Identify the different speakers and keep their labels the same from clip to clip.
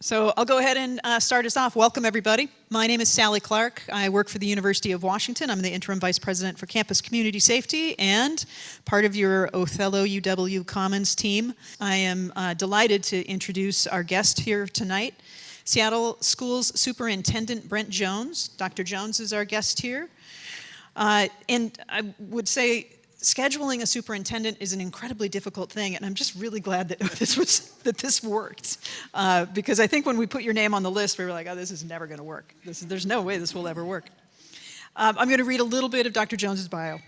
Speaker 1: So I'll go ahead and start us off. Welcome, everybody. My name is Sally Clark. I work for the University of Washington. I'm the interim vice president for campus community safety and part of your Othello UW Commons team. I am delighted to introduce our guest here tonight, Seattle Schools Superintendent Brent Jones. Dr. Jones is our guest here. And I would say scheduling a superintendent is an incredibly difficult thing, and I'm just really glad that this worked. Because I think when we put your name on the list, we were like, oh, this is never going to work. There's no way this will ever work. I'm going to read a little bit of Dr. Jones's bio.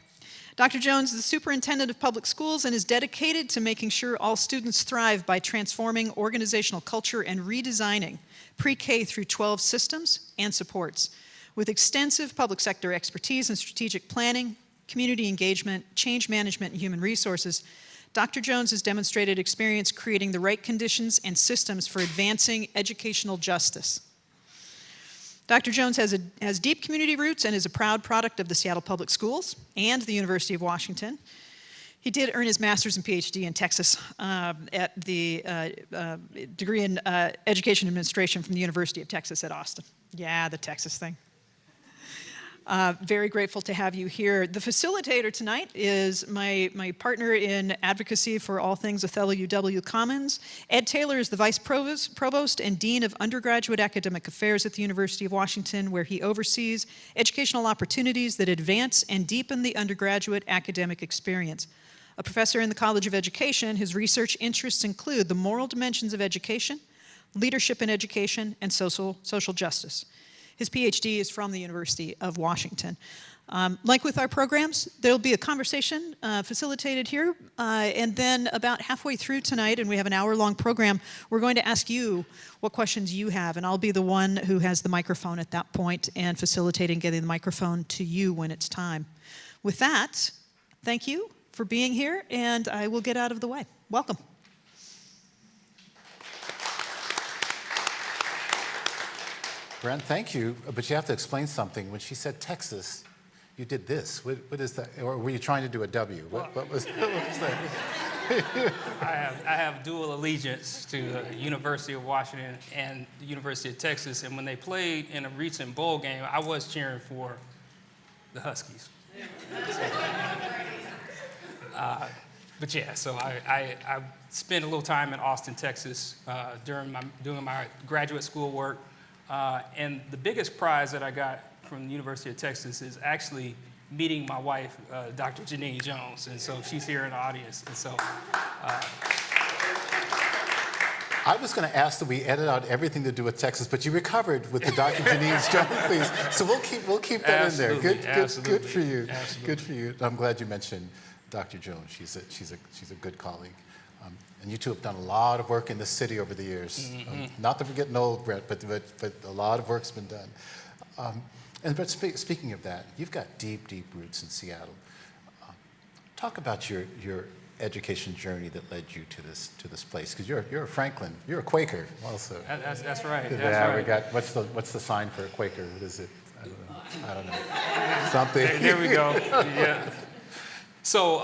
Speaker 1: Dr. Jones is the superintendent of public schools and is dedicated to making sure all students thrive by transforming organizational culture and redesigning pre-K through 12 systems and supports. With extensive public sector expertise in strategic planning, community engagement, change management, and human resources, Dr. Jones has demonstrated experience creating the right conditions and systems for advancing educational justice. Dr. Jones has deep community roots and is a proud product of the Seattle Public Schools and the University of Washington. He did earn his master's and Ph.D. in Texas at the degree in education administration from the University of Texas at Austin. Yeah, the Texas thing. Very grateful to have you here. The facilitator tonight is my partner in advocacy for all things Othello UW Commons. Ed Taylor is the Vice Provost and Dean of Undergraduate Academic Affairs at the University of Washington, where he oversees educational opportunities that advance and deepen the undergraduate academic experience. A professor in the College of Education, his research interests include the moral dimensions of education, leadership in education, and social justice. His Ph.D. is from the University of Washington. Like with our programs, there'll be a conversation facilitated here, and then about halfway through tonight, and we have an hour-long program, we're going to ask you what questions you have, and I'll be the one who has the microphone at that point and facilitating getting the microphone to you when it's time. With that, thank you for being here, and I will get out of the way. Welcome.
Speaker 2: Brent, thank you, but you have to explain something. When she said Texas, you did this. What is that? Or were you trying to do a W? What was that?
Speaker 3: I have dual allegiance to the University of Washington and the University of Texas, and when they played in a recent bowl game, I was cheering for the Huskies. But yeah, so I spent a little time in Austin, Texas doing my graduate school work. And the biggest prize that I got from the University of Texas is actually meeting my wife, Dr. Janine Jones, and so she's here in the audience. And so,
Speaker 2: I was going to ask that we edit out everything to do with Texas, but you recovered with the Dr. Janine Jones, please. So we'll keep that
Speaker 3: absolutely,
Speaker 2: in there. Good for you.
Speaker 3: Absolutely.
Speaker 2: Good for you. I'm glad you mentioned Dr. Jones. She's a good colleague. And you two have done a lot of work in this city over the years.
Speaker 3: Mm-hmm.
Speaker 2: Not that we're getting old, Brett, but a lot of work's been done. But speaking of that, you've got deep roots in Seattle. Talk about your education journey that led you to this place, because you're a Franklin, you're a Quaker also.
Speaker 3: That's right.
Speaker 2: We got what's the sign for a Quaker? What is it? I don't know. Something.
Speaker 3: There we go. Yeah. So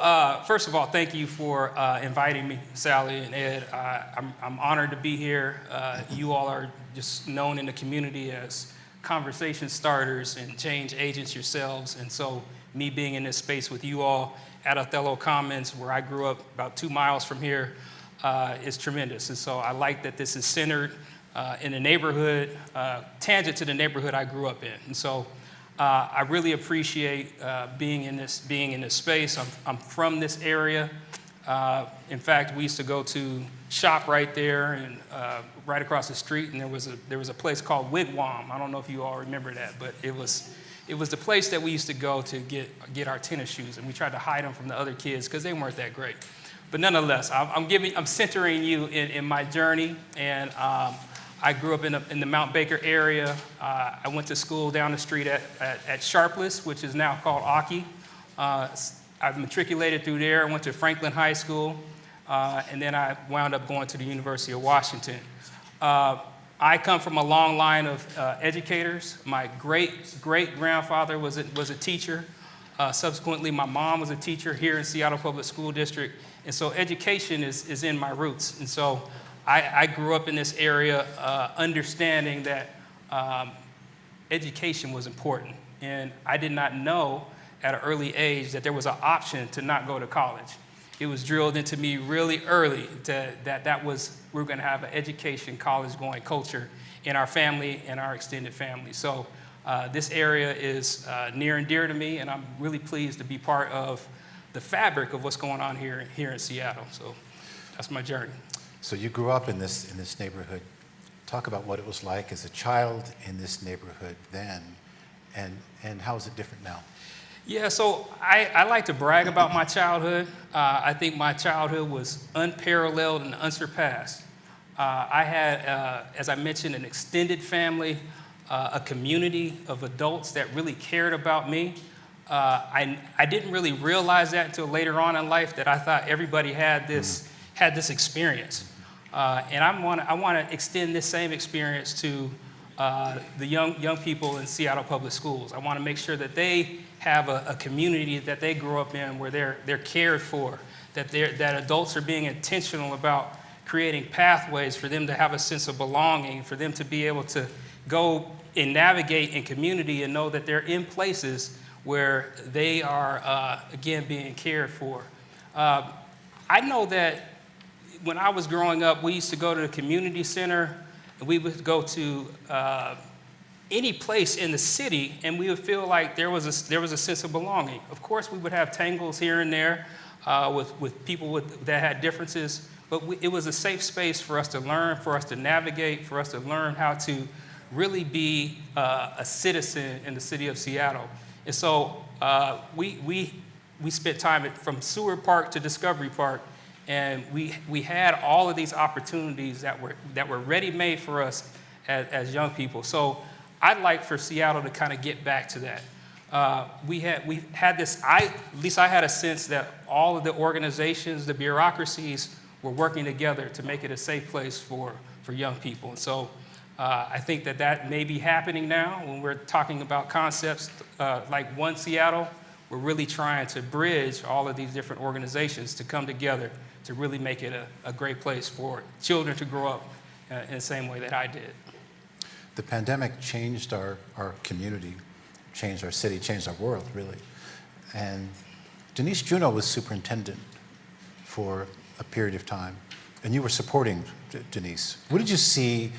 Speaker 3: first of all, thank you for inviting me, Sally and Ed. I'm honored to be here. You all are just known in the community as conversation starters and change agents yourselves. And so me being in this space with you all at Othello Commons, where I grew up about 2 miles from here, is tremendous. And so I like that this is centered in the neighborhood, tangent to the neighborhood I grew up in. And so I really appreciate being in this space. I'm from this area. In fact, we used to go to shop right there and right across the street, and there was a place called Wigwam. I don't know if you all remember that, but it was the place that we used to go to get our tennis shoes, and we tried to hide them from the other kids because they weren't that great. But nonetheless, I'm centering you in my journey, and I grew up in the Mount Baker area. I went to school down the street at Sharpless, which is now called Aki. I matriculated through there. I went to Franklin High School, and then I wound up going to the University of Washington. I come from a long line of educators. My great-grandfather was a teacher. Subsequently, my mom was a teacher here in Seattle Public School District, and so education is in my roots. And so I grew up in this area understanding that education was important. And I did not know at an early age that there was an option to not go to college. It was drilled into me really early that we're going to have an education, college-going culture in our family and our extended family. So this area is near and dear to me, and I'm really pleased to be part of the fabric of what's going on here in Seattle. So that's my journey.
Speaker 2: So you grew up in this neighborhood. Talk about what it was like as a child in this neighborhood then, and how is it different now?
Speaker 3: Yeah, so I like to brag about my childhood. I think my childhood was unparalleled and unsurpassed. I had, as I mentioned, an extended family, a community of adults that really cared about me. I didn't really realize that until later on in life, that I thought everybody had this experience. And I want to extend this same experience to the young people in Seattle Public Schools. I want to make sure that they have a community that they grow up in where they're cared for, that adults are being intentional about creating pathways for them to have a sense of belonging, for them to be able to go and navigate in community and know that they're in places where they are, again, being cared for. I know that when I was growing up, we used to go to the community center, and we would go to any place in the city, and we would feel like there was a sense of belonging. Of course, we would have tangles here and there with people that had differences, but it was a safe space for us to learn, for us to navigate, for us to learn how to really be a citizen in the city of Seattle. And so we spent time from Seward Park to Discovery Park, and we had all of these opportunities that were ready-made for us as young people. So I'd like for Seattle to kind of get back to that. We had this. At least I had a sense that all of the organizations, the bureaucracies, were working together to make it a safe place for young people. And so I think that may be happening now when we're talking about concepts like One Seattle. We're really trying to bridge all of these different organizations to come together to really make it a great place for children to grow up in the same way that I did.
Speaker 2: The pandemic changed our community, changed our city, changed our world, really. And Denise Juneau was superintendent for a period of time, and you were supporting Denise. What did you see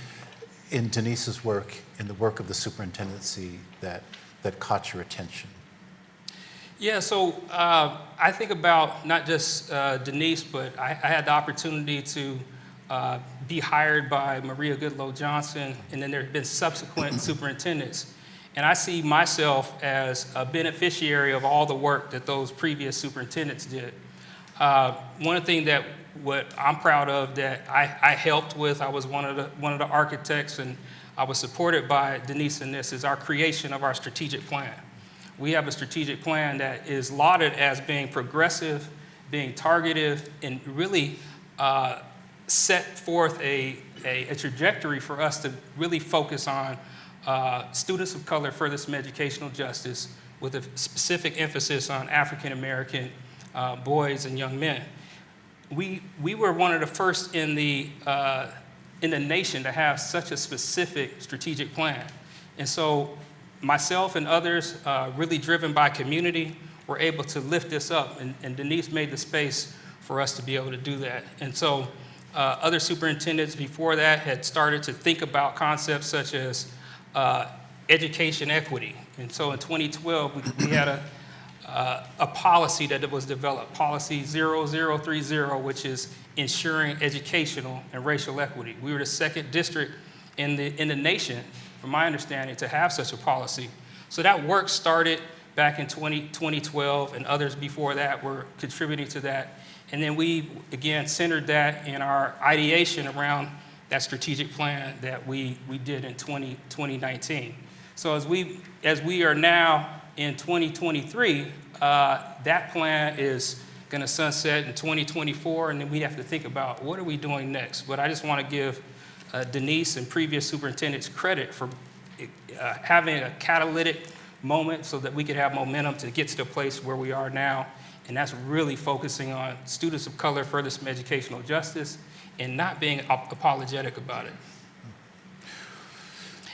Speaker 2: in Denise's work, in the work of the superintendency, that caught your attention?
Speaker 3: Yeah, so I think about not just Denise, but I had the opportunity to be hired by Maria Goodloe Johnson, and then there have been subsequent superintendents. And I see myself as a beneficiary of all the work that those previous superintendents did. One thing what I'm proud of that I helped with, I was one of the architects, and I was supported by Denise in this, is our creation of our strategic plan. We have a strategic plan that is lauded as being progressive, being targeted, and really set forth a trajectory for us to really focus on students of color, further some educational justice, with a specific emphasis on African American boys and young men. We were one of the first in the nation to have such a specific strategic plan. And so myself and others, really driven by community, were able to lift this up, and Denise made the space for us to be able to do that. And so other superintendents before that had started to think about concepts such as education equity. And so in 2012, we had a policy that was developed, Policy 0030, which is ensuring educational and racial equity. We were the second district in the nation, from my understanding, to have such a policy. So that work started back in 2012, and others before that were contributing to that. And then we, again, centered that in our ideation around that strategic plan that we did in 2019. So as we are now in 2023, that plan is going to sunset in 2024, and then we have to think about what are we doing next. But I just want to give Denise and previous superintendents credit for having a catalytic moment so that we could have momentum to get to the place where we are now. And that's really focusing on students of color, further some educational justice, and not being apologetic about it.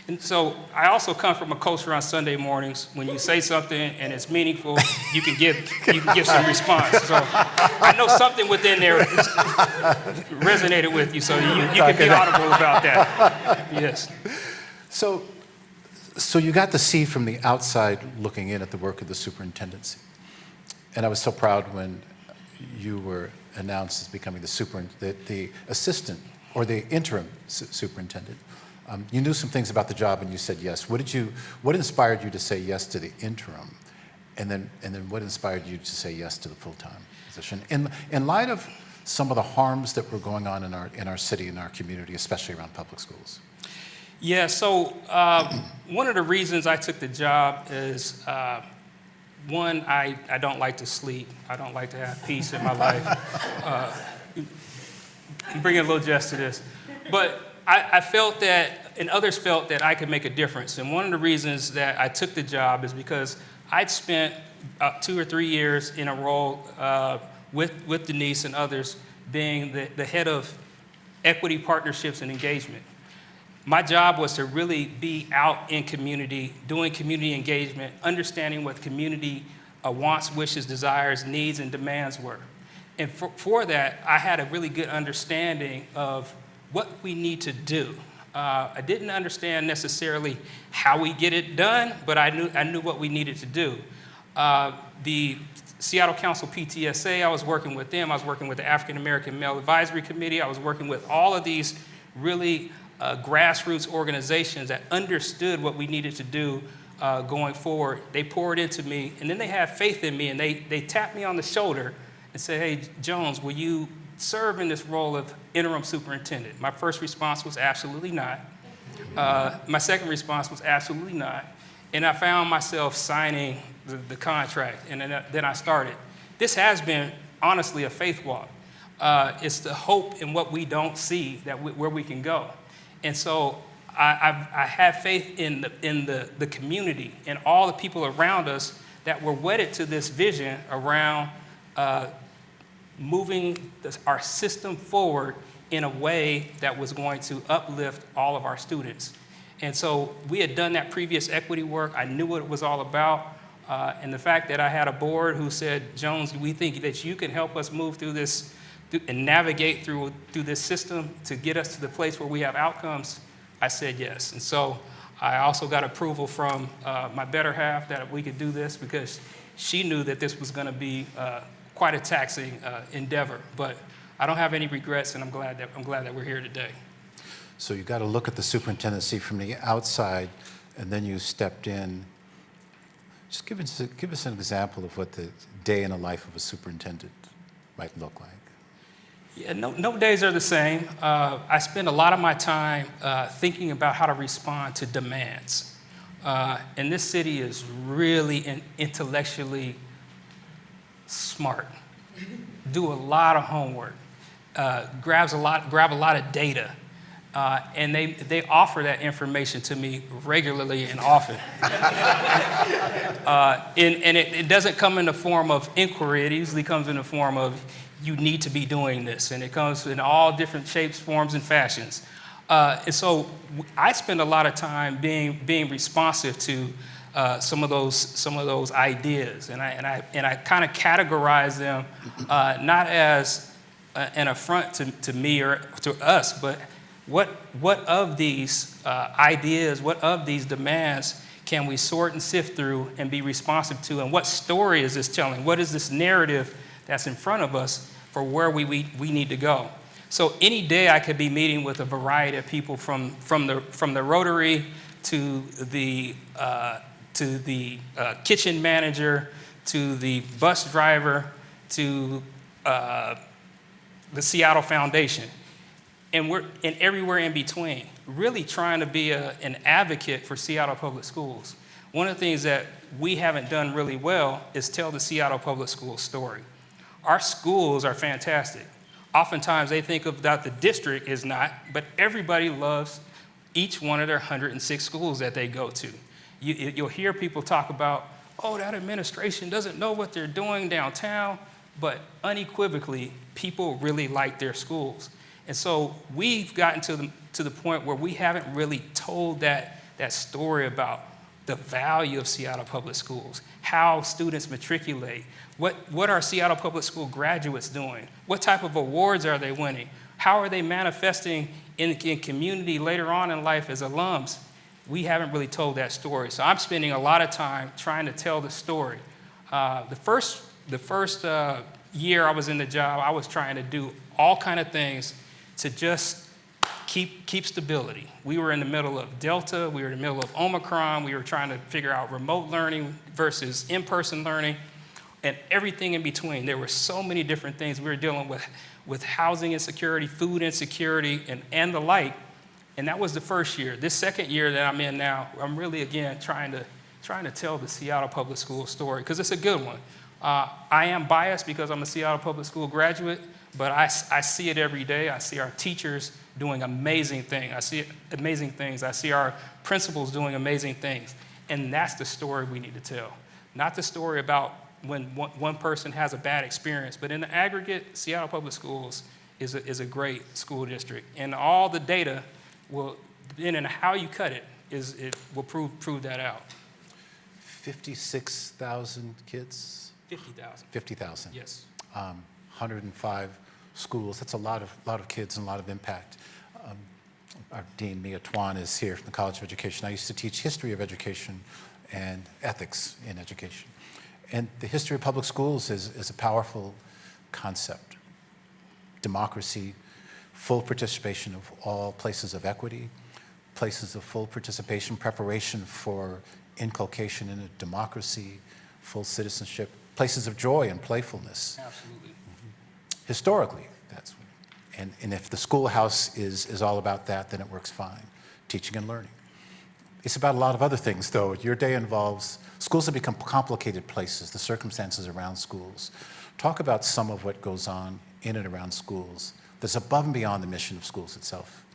Speaker 3: And so I also come from a culture on Sunday mornings, when you say something and it's meaningful, you can give some response. So I know something within there resonated with you, so you can be audible about that. Yes.
Speaker 2: So you got to see from the outside looking in at the work of the superintendency. And I was so proud when you were announced as becoming the assistant or the interim superintendent. You knew some things about the job and you said yes. What inspired you to say yes to the interim? And then what inspired you to say yes to the full-time position? In light of some of the harms that were going on in our city, in our community, especially around public schools.
Speaker 3: Yeah, so one of the reasons I took the job is, one, I don't like to sleep. I don't like to have peace in my life. I'm bringing a little jest to this. But I felt that, and others felt that I could make a difference. And one of the reasons that I took the job is because I'd spent 2 or 3 years in a role with Denise and others being the head of equity partnerships and engagement. My job was to really be out in community, doing community engagement, understanding what community wants, wishes, desires, needs, and demands were. And for that, I had a really good understanding of what we need to do. I didn't understand necessarily how we get it done, but I knew what we needed to do. The Seattle Council PTSA, I was working with them. I was working with the African American Male Advisory Committee. I was working with all of these really grassroots organizations that understood what we needed to do going forward. They poured into me, and then they had faith in me, and they tapped me on the shoulder and said, "Hey, Jones, will you serve in this role of interim superintendent?" My first response was absolutely not. My second response was absolutely not. And I found myself signing the contract, and then I started. This has been, honestly, a faith walk. It's the hope in what we don't see where we can go. And so I have faith in the community and all the people around us that were wedded to this vision around moving our system forward in a way that was going to uplift all of our students. And so we had done that previous equity work. I knew what it was all about. And the fact that I had a board who said, "Jones, we think that you can help us move through this and navigate through this system to get us to the place where we have outcomes," I said yes. And so I also got approval from my better half that we could do this, because she knew that this was going to be quite a taxing endeavor. But I don't have any regrets, and I'm glad that we're here today.
Speaker 2: So you got to look at the superintendency from the outside, and then you stepped in. Just give us an example of what the day in the life of a superintendent might look like.
Speaker 3: Yeah, no days are the same. I spend a lot of my time thinking about how to respond to demands. And this city is really intellectually smart. Do a lot of homework. Grab a lot of data. And they offer that information to me regularly and often. And it doesn't come in the form of inquiry. It usually comes in the form of, "You need to be doing this." And it comes in all different shapes, forms, and fashions. And so I spend a lot of time being responsive to some of those ideas. And I kind of categorize them not as an affront to me or to us, but what of these ideas, what of these demands can we sort and sift through and be responsive to? And what story is this telling? What is this narrative that's in front of us for where we need to go? So any day I could be meeting with a variety of people from the Rotary to the kitchen manager to the bus driver to the Seattle Foundation. And we're everywhere in between, really trying to be an advocate for Seattle Public Schools. One of the things that we haven't done really well is tell the Seattle Public Schools story. Our schools are fantastic. Oftentimes they think that the district is not, but everybody loves each one of their 106 schools that they go to. You'll hear people talk about, oh, that administration doesn't know what they're doing downtown, but unequivocally, people really like their schools. And so we've gotten to the point where we haven't really told that story about the value of Seattle Public Schools, how students matriculate, what are Seattle Public School graduates doing, what type of awards are they winning, how are they manifesting in community later on in life as alums. We haven't really told that story. So I'm spending a lot of time trying to tell the story. The first year I was in the job, I was trying to do all kind of things to just keep stability. We were in the middle of Delta, we were in the middle of Omicron, we were trying to figure out remote learning versus in-person learning, and everything in between. There were so many different things. We were dealing with housing insecurity, food insecurity, and the like. And that was the first year. This second year that I'm in now, I'm really, again, trying to tell the Seattle Public School story, because it's a good one. I am biased because I'm a Seattle Public School graduate, but I see it every day. I see our teachers doing amazing things. I see our principals doing amazing things. And that's the story we need to tell. Not the story about when one person has a bad experience, but in the aggregate, Seattle Public Schools is a great school district. And all the data will, depending on how you cut it, it will prove that out.
Speaker 2: 56,000 kids?
Speaker 3: 50,000.
Speaker 2: 50,000.
Speaker 3: Yes.
Speaker 2: 105 schools. That's a lot of kids and a lot of impact. Our Dean, Mia Twan, is here from the College of Education. I used to teach history of education and ethics in education. And the history of public schools is a powerful concept. Democracy, full participation of all places of equity, places of full participation, preparation for inculcation in a democracy, full citizenship, places of joy and playfulness.
Speaker 3: Absolutely.
Speaker 2: Historically, that's what, and if the schoolhouse is all about that, then it works fine, teaching and learning. It's about a lot of other things, though. Your day involves, schools have become complicated places, the circumstances around schools. Talk about some of what goes on in and around schools that's above and beyond the mission of schools itself.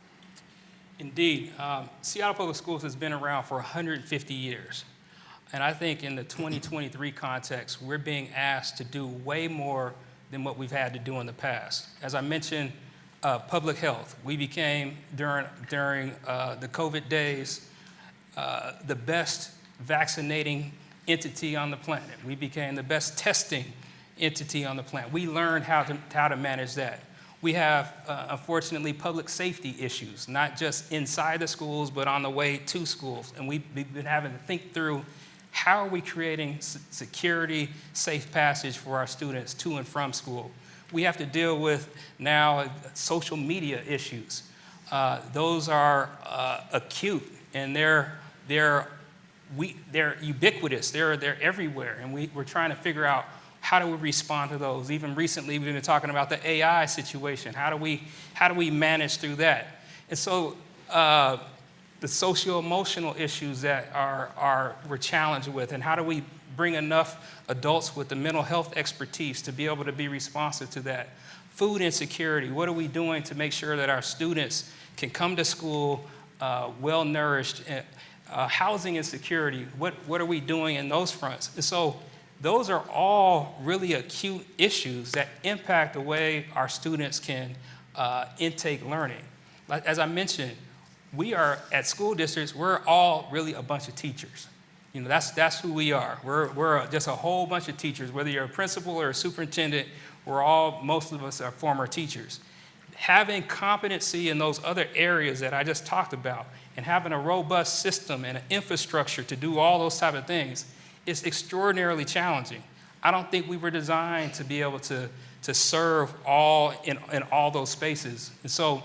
Speaker 3: Indeed. Seattle Public Schools has been around for 150 years. And I think in the 2023 context, we're being asked to do way more than what we've had to do in the past. As I mentioned, public health. We became, during the COVID days, the best vaccinating entity on the planet. We became the best testing entity on the planet. We learned how to manage that. We have, unfortunately, public safety issues, not just inside the schools, but on the way to schools. And we've been having to think through, how are we creating security, safe passage for our students to and from school? We have to deal with now social media issues. Those are acute, and they're ubiquitous. They're everywhere, and we're trying to figure out, how do we respond to those? Even recently, we've been talking about the AI situation. How do we manage through that? And so the socio-emotional issues that we're challenged with, and how do we bring enough adults with the mental health expertise to be able to be responsive to that? Food insecurity, what are we doing to make sure that our students can come to school well-nourished? Housing insecurity, what are we doing in those fronts? And so those are all really acute issues that impact the way our students can intake learning. Like, as I mentioned, we are, at school districts, we're all really a bunch of teachers. You know, that's who we are. We're just a whole bunch of teachers. Whether you're a principal or a superintendent, most of us are former teachers. Having competency in those other areas that I just talked about, and having a robust system and an infrastructure to do all those type of things, is extraordinarily challenging. I don't think we were designed to be able to serve in all those spaces. And so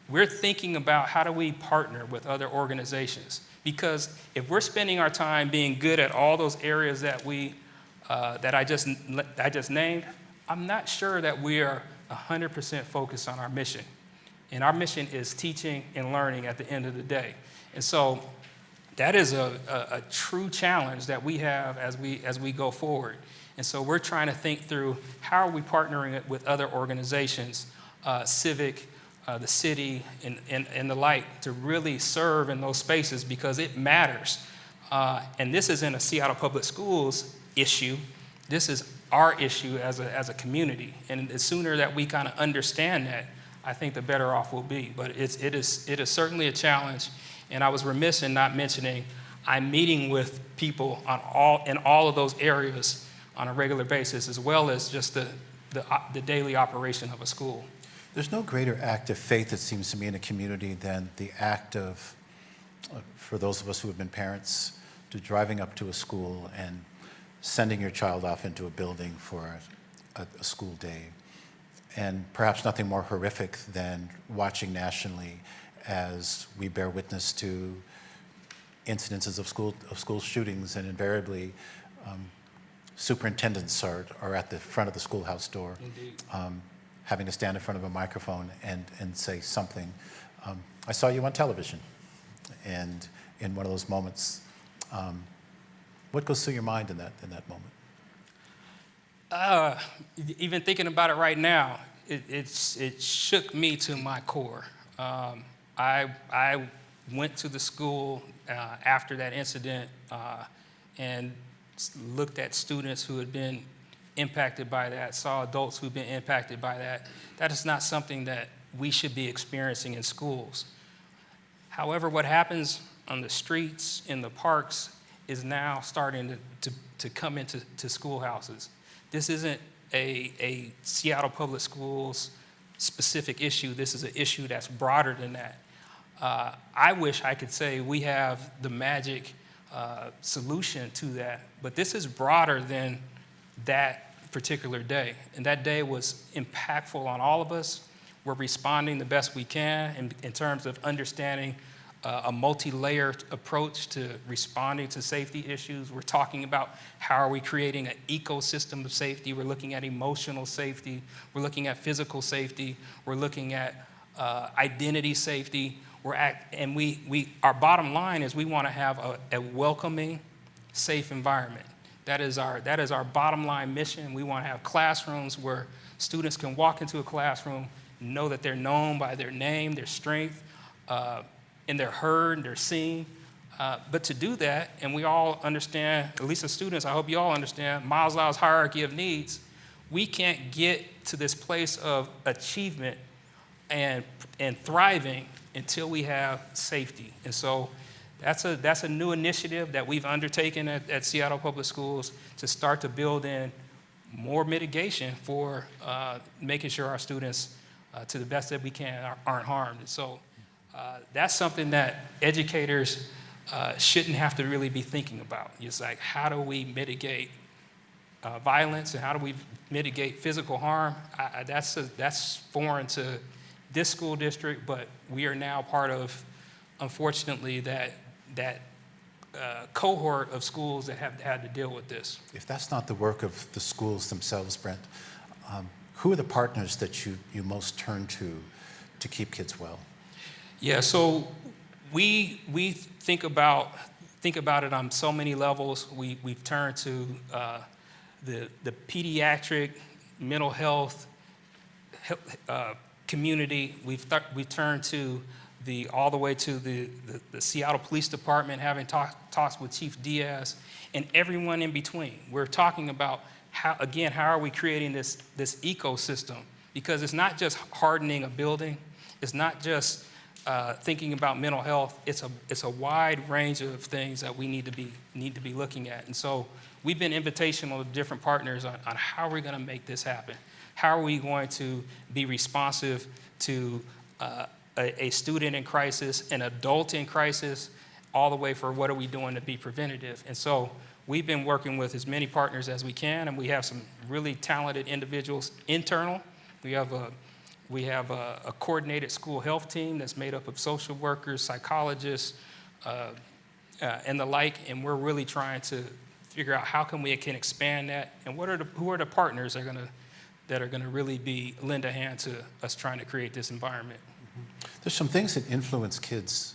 Speaker 3: we're thinking about, how do we partner with other organizations? Because if we're spending our time being good at all those areas that I just named, I'm not sure that we are 100% focused on our mission. And our mission is teaching and learning at the end of the day. And so that is a true challenge that we have as we go forward. And so we're trying to think through, how are we partnering with other organizations, civic, the city, and the like, to really serve in those spaces, because it matters. And this isn't a Seattle Public Schools issue. This is our issue as a community. And the sooner that we kind of understand that, I think the better off we'll be. But it is certainly a challenge. And I was remiss in not mentioning, I'm meeting with people in all of those areas on a regular basis, as well as just the daily operation of a school.
Speaker 2: There's no greater act of faith, it seems to me, in a community than the act of, for those of us who have been parents, to driving up to a school and sending your child off into a building for a school day. And perhaps nothing more horrific than watching nationally as we bear witness to incidences of school shootings, and invariably superintendents are at the front of the schoolhouse door, having to stand in front of a microphone and say something. I saw you on television, and in one of those moments, what goes through your mind in that moment?
Speaker 3: Even thinking about it right now, it shook me to my core. I went to the school after that incident and looked at students who had been impacted by that, saw adults who've been impacted by that. That is not something that we should be experiencing in schools. However, what happens on the streets, in the parks, is now starting to come into schoolhouses. This isn't a Seattle Public Schools specific issue. This is an issue that's broader than that. I wish I could say we have the magic solution to that, but this is broader than that particular day. And that day was impactful on all of us. We're responding the best we can in terms of understanding a multi-layered approach to responding to safety issues. We're talking about how are we creating an ecosystem of safety. We're looking at emotional safety. We're looking at physical safety. We're looking at identity safety. Our bottom line is we want to have a welcoming, safe environment. That is our bottom line mission. We want to have classrooms where students can walk into a classroom, know that they're known by their name, their strength, and they're heard, they're seen. But to do that, and we all understand, at least as students, I hope you all understand, Maslow's hierarchy of needs, we can't get to this place of achievement and thriving until we have safety. And so that's a new initiative that we've undertaken at Seattle Public Schools to start to build in more mitigation for making sure our students, to the best that we can, aren't harmed. And so that's something that educators shouldn't have to really be thinking about. It's like, how do we mitigate violence, and how do we mitigate physical harm? That's foreign to this school district, but we are now part of, unfortunately, that cohort of schools that have had to deal with this.
Speaker 2: If that's not the work of the schools themselves, Brent, who are the partners that you most turn to keep kids well?
Speaker 3: Yeah, so we think about it on so many levels. We've turned to the pediatric mental health community. We've turned to all the way to the Seattle Police Department, having talks with Chief Diaz, and everyone in between. We're talking about how are we creating this ecosystem? Because it's not just hardening a building. It's not just thinking about mental health. It's a wide range of things that we need to be looking at. And so we've been invitational to different partners on how we're going to make this happen. How are we going to be responsive to a student in crisis, an adult in crisis, all the way for what are we doing to be preventative? And so we've been working with as many partners as we can, and we have some really talented individuals internal. We have a coordinated school health team that's made up of social workers, psychologists, and the like, and we're really trying to figure out how can expand that, and who are the partners that are gonna really lend a hand to us trying to create this environment.
Speaker 2: There's some things that influence kids,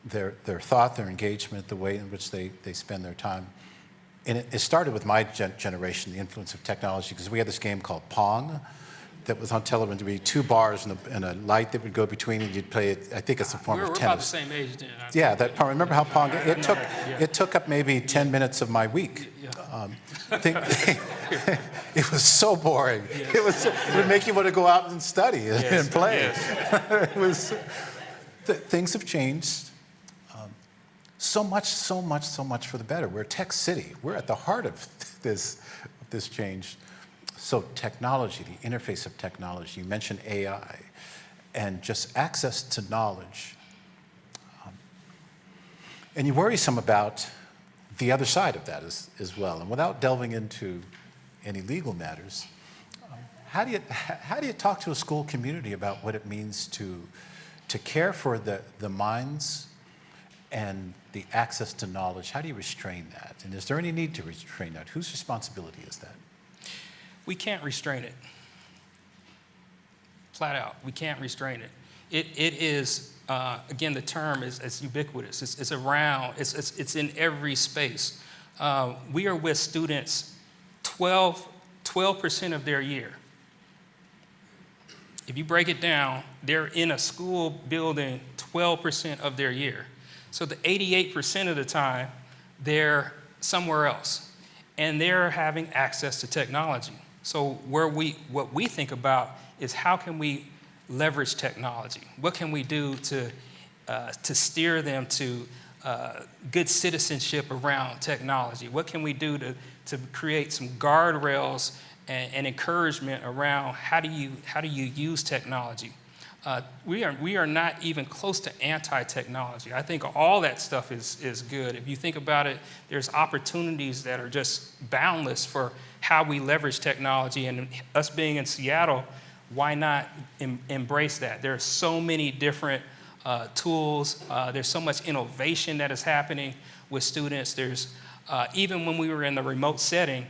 Speaker 2: their thought, their engagement, the way in which they spend their time. And it started with my generation, the influence of technology, because we had this game called Pong, that was on television. There would be two bars and a light that would go between, and you'd play it. I think it's a form
Speaker 3: We're
Speaker 2: of
Speaker 3: about
Speaker 2: tennis.
Speaker 3: the same age then.
Speaker 2: Yeah, that Pong. Remember how Pong? It took up maybe 10 minutes of my week. It was so boring.
Speaker 3: Yes.
Speaker 2: It would make you want to go out and study and play.
Speaker 3: Yes.
Speaker 2: It was. Things have changed. So much for the better. We're a tech city. We're at the heart of this change. So technology, the interface of technology. You mentioned AI, and just access to knowledge. And you worry some about the other side of that as well. And without delving into any legal matters, how do you talk to a school community about what it means to care for the minds and the access to knowledge? How do you restrain that? And is there any need to restrain that? Whose responsibility is that?
Speaker 3: We can't restrain it. Flat out, we can't restrain it. It is, again, the term is ubiquitous. It's around, it's in every space. We are with students 12% of their year. If you break it down, they're in a school building 12% of their year. So the 88% of the time, they're somewhere else. And they're having access to technology. So what we think about is how can we leverage technology? What can we do to steer them to good citizenship around technology? What can we do to create some guardrails and encouragement around how do you use technology? We are not even close to anti-technology. I think all that stuff is good. If you think about it, there's opportunities that are just boundless for how we leverage technology. And us being in Seattle, why not embrace that? There are so many different tools. There's so much innovation that is happening with students. There's even when we were in the remote setting,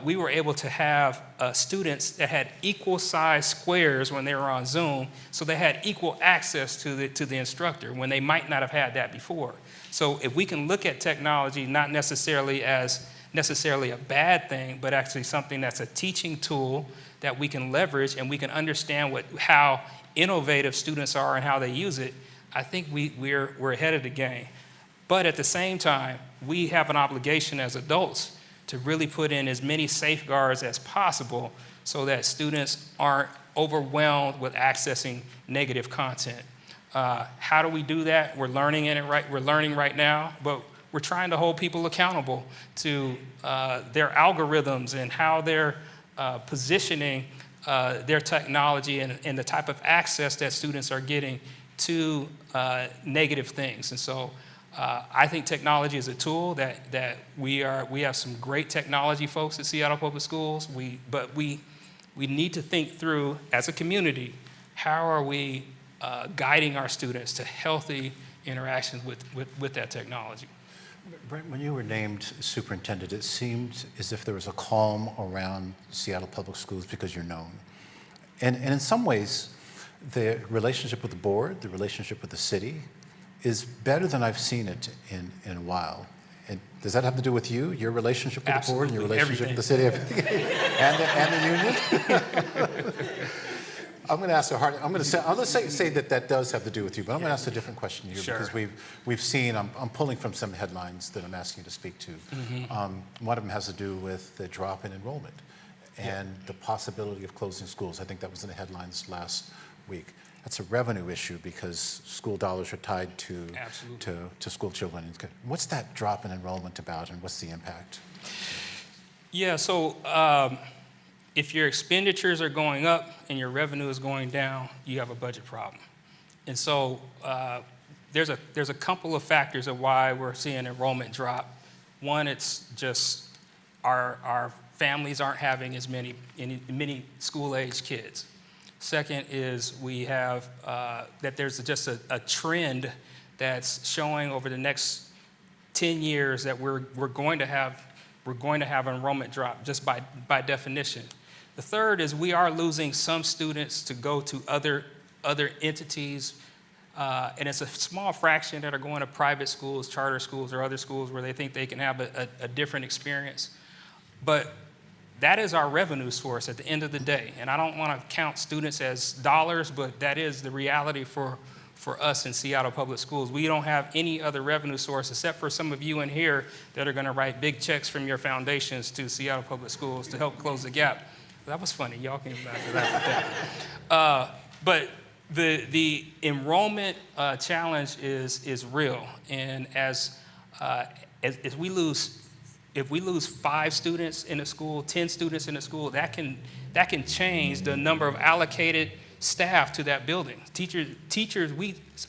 Speaker 3: we were able to have students that had equal size squares when they were on Zoom, so they had equal access to the instructor when they might not have had that before. So if we can look at technology not necessarily as a bad thing, but actually something that's a teaching tool that we can leverage and we can understand how innovative students are and how they use it, I think we're ahead of the game. But at the same time, we have an obligation as adults to really put in as many safeguards as possible so that students aren't overwhelmed with accessing negative content. How do we do that? We're learning right now, but we're trying to hold people accountable to their algorithms and how they're positioning their technology and the type of access that students are getting to negative things. And so I think technology is a tool that we have some great technology folks at Seattle Public Schools. But we need to think through as a community, how are we guiding our students to healthy interactions with that technology?
Speaker 2: Brent, when you were named superintendent, it seemed as if there was a calm around Seattle Public Schools because you're known. And in some ways, the relationship with the board, the relationship with the city, is better than I've seen it in a while. And does that have to do with you, your relationship with the board and your relationship with the city and the union? I'm going to ask I'm going to say that does have to do with you, but I'm going to ask a different question to you.
Speaker 3: Sure.
Speaker 2: Because we've seen, I'm pulling from some headlines that I'm asking you to speak to. Mm-hmm. One of them has to do with the drop in enrollment and the possibility of closing schools. I think that was in the headlines last week. That's a revenue issue because school dollars are tied to school children. What's that drop in enrollment about, and what's the impact?
Speaker 3: Yeah, so if your expenditures are going up and your revenue is going down, you have a budget problem. And so there's a couple of factors of why we're seeing enrollment drop. One, it's just our families aren't having as many school-age kids. Second is we have that there's just a trend that's showing over the next 10 years that we're going to have enrollment drop just by definition. The third is we are losing some students to go to other entities, and it's a small fraction that are going to private schools, charter schools, or other schools where they think they can have a different experience. But that is our revenue source at the end of the day. And I don't want to count students as dollars, but that is the reality for us in Seattle Public Schools. We don't have any other revenue source except for some of you in here that are going to write big checks from your foundations to Seattle Public Schools to help close the gap. That was funny. Y'all can laugh at that. But the enrollment challenge is real. And as we lose, if we lose 5 students in a school, 10 students in a school, that can change the number of allocated staff to that building.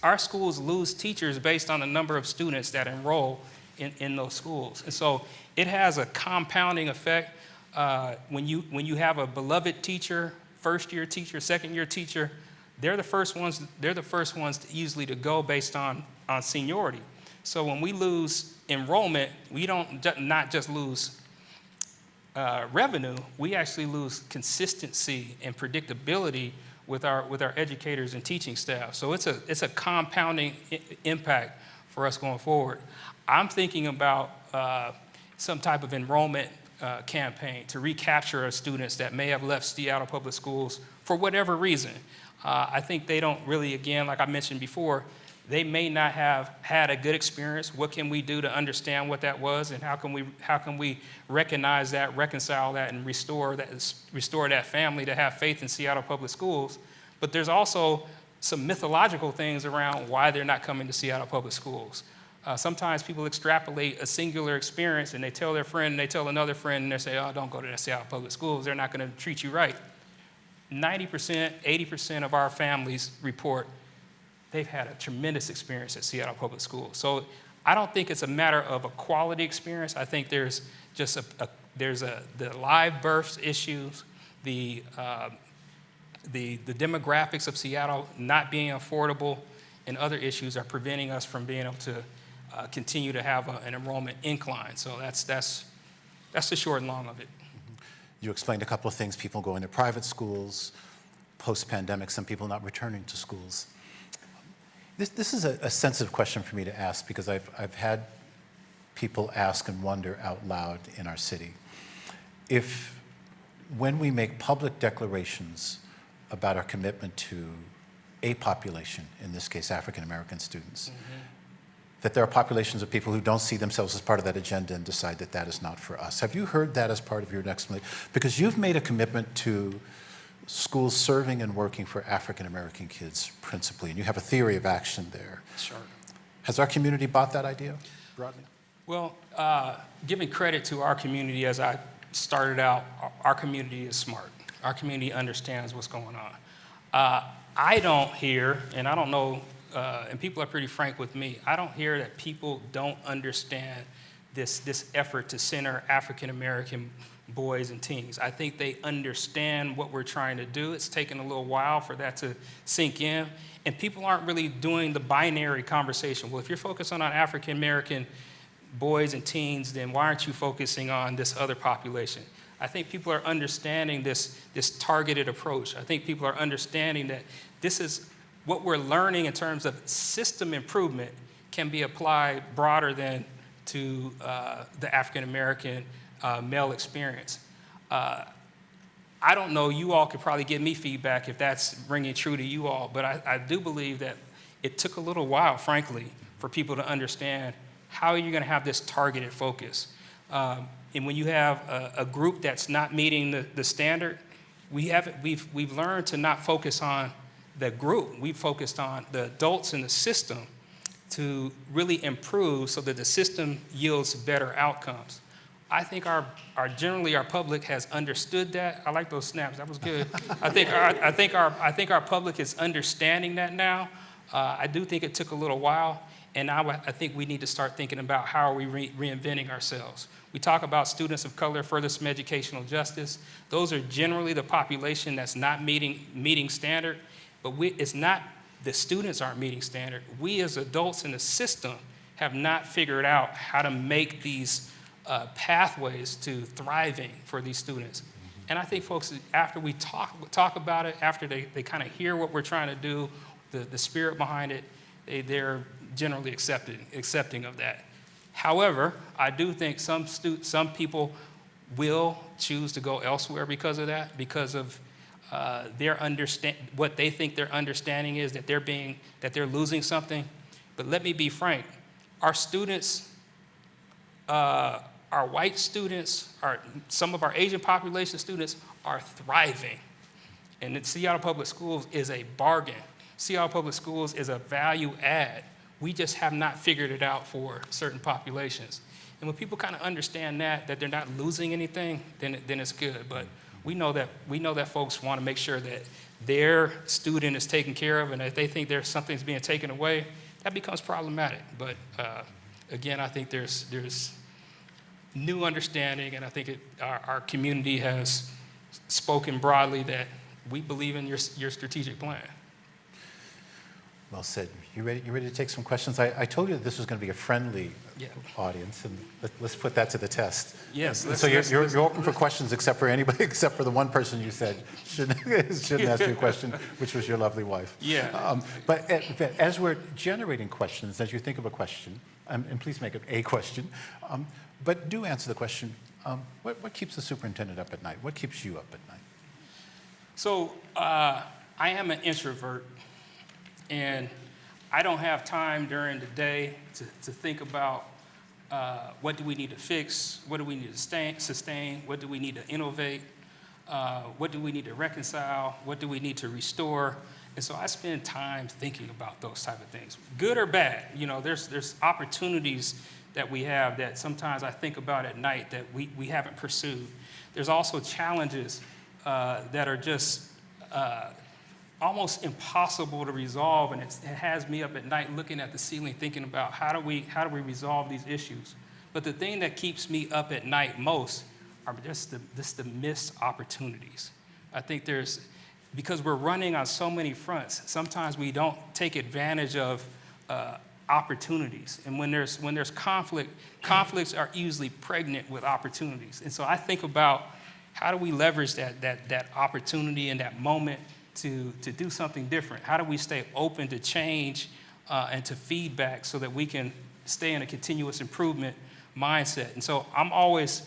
Speaker 3: Our schools lose teachers based on the number of students that enroll in those schools. And so it has a compounding effect. When you have a beloved teacher, first-year teacher, second-year teacher, they're the first ones usually to go based on seniority. So when we lose enrollment, we don't not just lose revenue, we actually lose consistency and predictability with our educators and teaching staff. So it's a compounding impact for us going forward. I'm thinking about some type of enrollment campaign to recapture our students that may have left Seattle Public Schools for whatever reason. I think they don't really, again, like I mentioned before, they may not have had a good experience. What can we do to understand what that was, and how can we recognize that, reconcile that, and restore that family to have faith in Seattle Public Schools? But there's also some mythological things around why they're not coming to Seattle Public Schools. Sometimes people extrapolate a singular experience, and they tell their friend, and they tell another friend, and they say, "Oh, don't go to the Seattle Public Schools. They're not going to treat you right." 90%, 80% of our families report they've had a tremendous experience at Seattle Public Schools. So I don't think it's a matter of a quality experience. I think there's just the live births issues, the demographics of Seattle not being affordable, and other issues are preventing us from being able to continue to have an enrollment incline. So that's the short and long of it.
Speaker 2: You explained a couple of things, people going to private schools, post-pandemic, some people not returning to schools. This is a sensitive question for me to ask because I've had people ask and wonder out loud in our city. If when we make public declarations about our commitment to a population, in this case African American students, that there are populations of people who don't see themselves as part of that agenda and decide that that is not for us. Have you heard that as part of your explanation? Because you've made a commitment to schools serving and working for African American kids principally, and you have a theory of action there.
Speaker 3: Sure.
Speaker 2: Has our community bought that idea broadly?
Speaker 3: Well, giving credit to our community, as I started out, our community is smart. Our community understands what's going on. I don't hear, and I don't know, and people are pretty frank with me, I don't hear that people don't understand this effort to center African American boys and teens. I think they understand what we're trying to do. It's taken a little while for that to sink in, and people aren't really doing the binary conversation. Well, if you're focused on African American boys and teens, then why aren't you focusing on this other population? I think people are understanding this targeted approach. I think people are understanding that this is what we're learning in terms of system improvement can be applied broader than to the African American male experience. I don't know, you all could probably give me feedback if that's ringing true to you all, but I do believe that it took a little while, frankly, for people to understand how you're gonna have this targeted focus. And when you have a group that's not meeting the standard, we've learned to not focus on the group. We've focused on the adults in the system to really improve so that the system yields better outcomes. I think our public has understood that. I like those snaps. That was good. I think our public is understanding that now. I do think it took a little while, and now I think we need to start thinking about how are we reinventing ourselves. We talk about students of color, further some educational justice. Those are generally the population that's not meeting standard, but it's not the students aren't meeting standard. We as adults in the system have not figured out how to make these pathways to thriving for these students. And I think folks, after we talk about it, after they kind of hear what we're trying to do, the spirit behind it, they're generally accepting of that. However, I do think some people will choose to go elsewhere because of that, because of what they think their understanding is, that they're losing something. But let me be frank, our students, our white students, some of our Asian population students are thriving. And the Seattle Public Schools is a bargain. Seattle Public Schools is a value add. We just have not figured it out for certain populations. And when people kind of understand that they're not losing anything, then it's good. But we know that folks want to make sure that their student is taken care of, and if they think there's something's being taken away, that becomes problematic. But again, I think there's new understanding, and I think our community has spoken broadly that we believe in your strategic plan.
Speaker 2: Well said. You ready to take some questions? I told you that this was going to be a friendly audience, and let's put that to the test.
Speaker 3: Yes.
Speaker 2: So you're open for questions except for the one person you said shouldn't ask you a question, which was your lovely wife.
Speaker 3: Yeah.
Speaker 2: But as we're generating questions, as you think of a question, and please make it a question, but do answer the question, what keeps the superintendent up at night? What keeps you up at night?
Speaker 3: So I am an introvert, and I don't have time during the day to think about what do we need to fix, what do we need to sustain, what do we need to innovate, what do we need to reconcile, what do we need to restore. And so I spend time thinking about those type of things, good or bad. You know, there's opportunities that we have that sometimes I think about at night that we haven't pursued. There's also challenges that are just almost impossible to resolve, and it has me up at night looking at the ceiling thinking about how do we resolve these issues. But the thing that keeps me up at night most are just the missed opportunities. I think because we're running on so many fronts, sometimes we don't take advantage of opportunities. And when there's conflicts are usually pregnant with opportunities. And so I think about how do we leverage that opportunity and that moment to do something different? How do we stay open to change and to feedback so that we can stay in a continuous improvement mindset? And so I'm always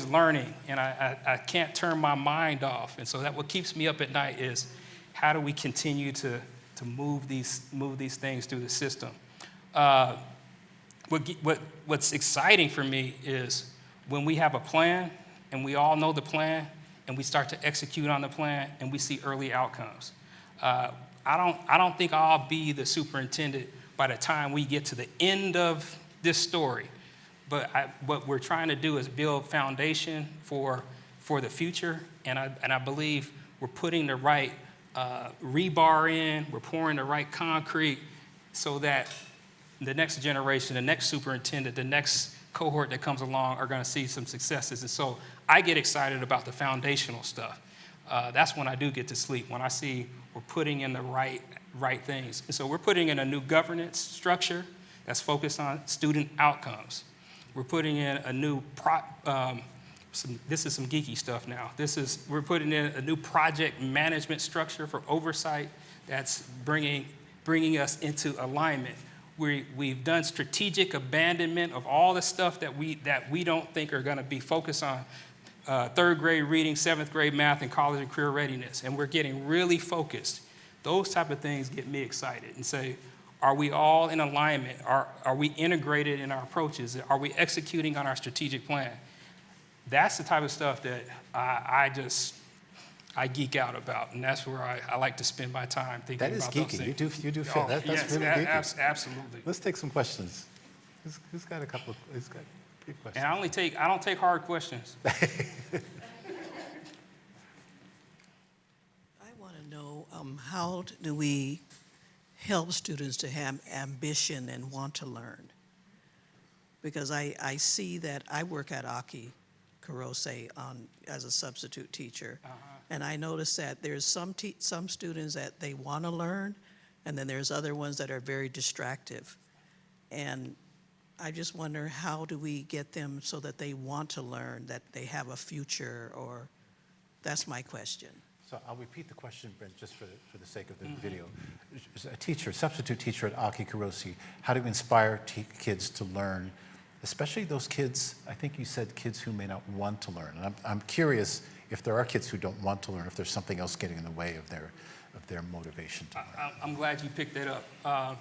Speaker 3: learning, and I can't turn my mind off. And so that what keeps me up at night is how do we continue to move these things through the system? What's exciting for me is when we have a plan and we all know the plan, and we start to execute on the plan, and we see early outcomes. I don't think I'll be the superintendent by the time we get to the end of this story. But what we're trying to do is build foundation for the future, and I believe we're putting the right rebar in, we're pouring the right concrete, so that the next generation, the next superintendent, the next cohort that comes along are going to see some successes. And so I get excited about the foundational stuff. That's when I do get to sleep, when I see we're putting in the right things. And so we're putting in a new governance structure that's focused on student outcomes. We're putting in a new, this is some geeky stuff now. We're putting in a new project management structure for oversight that's bringing us into alignment. We've done strategic abandonment of all the stuff that we don't think are going to be focused on third grade reading, seventh grade math, and college and career readiness. And we're getting really focused. Those type of things get me excited and say, are we all in alignment? Are we integrated in our approaches? Are we executing on our strategic plan? That's the type of stuff that I geek out about, and that's where I like to spend my time thinking about those things.
Speaker 2: That is geeky. You do fit. That's
Speaker 3: yes,
Speaker 2: really geeky.
Speaker 3: Absolutely.
Speaker 2: Let's take some questions. Who's got a couple? Who's got a few questions?
Speaker 3: And I don't take hard questions.
Speaker 4: I want to know how do we help students to have ambition and want to learn? Because I see that I work at Aki Kurose as a substitute teacher. And I notice that there's some students that they want to learn, and then there's other ones that are very distractive. And I just wonder, how do we get them so that they want to learn, that they have a future, or that's my question.
Speaker 2: So I'll repeat the question, Brent, just for the sake of the video. A teacher, substitute teacher at Aki Kurose, how do we inspire kids to learn, especially those kids, I think you said kids who may not want to learn. And I'm curious if there are kids who don't want to learn, if there's something else getting in the way of their motivation to learn.
Speaker 3: I'm glad you picked that up.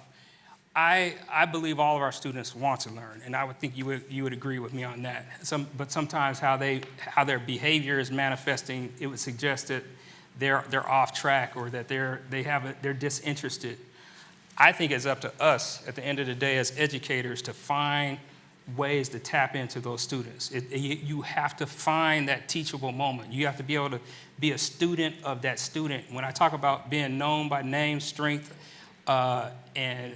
Speaker 3: I believe all of our students want to learn, and I would think you would agree with me on that. But sometimes how their behavior is manifesting, it would suggest that they're off track or that they're disinterested. I think it's up to us at the end of the day as educators to find ways to tap into those students. You have to find that teachable moment. You have to be able to be a student of that student. When I talk about being known by name, strength, and